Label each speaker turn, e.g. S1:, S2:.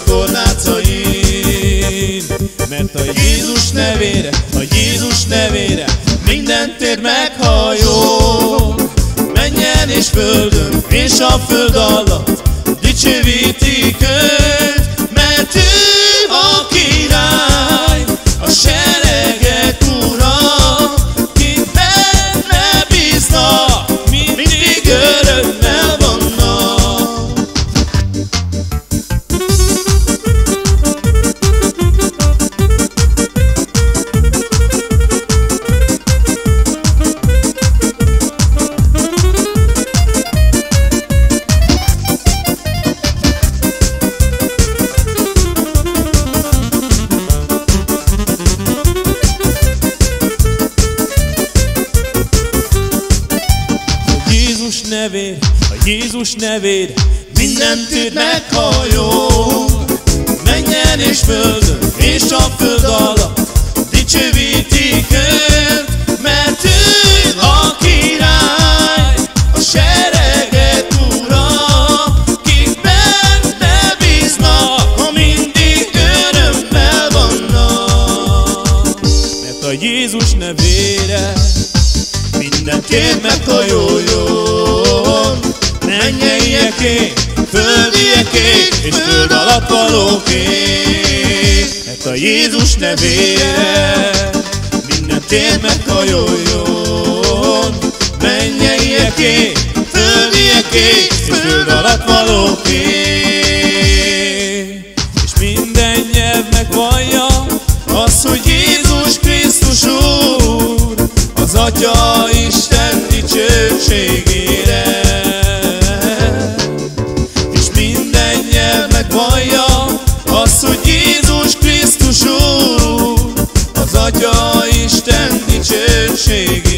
S1: tornácain. Mert a Jézus nevére minden tér meghajol. Mennyen és földön és a föld alatt dicsőítik őt, mert ő a király, a seregek ura, kit benne bíznak, mindig örömmel vannak. A Jézus nevére minden tér meghajol. Mennyen és földön és a föld alatt dicsőítik őt, mert ő a király, a seregek ura, kik benne bíznak, ha mindig örömmel vannak. Mert a Jézus nevére minden tér meghajoljon, mennyieké, földieké és föld alatt valóké. Mert a Jézus nevére minden tér meghajoljon, mennyieké, földieké és föld alatt valóké. És minden nyelv megvallja az, hogy Jézus Krisztus Úr, az Atya Isten dicsőségére. És minden nyelv megvallja az, hogy Jézus Krisztus Úr, az Atya Isten dicsőségére.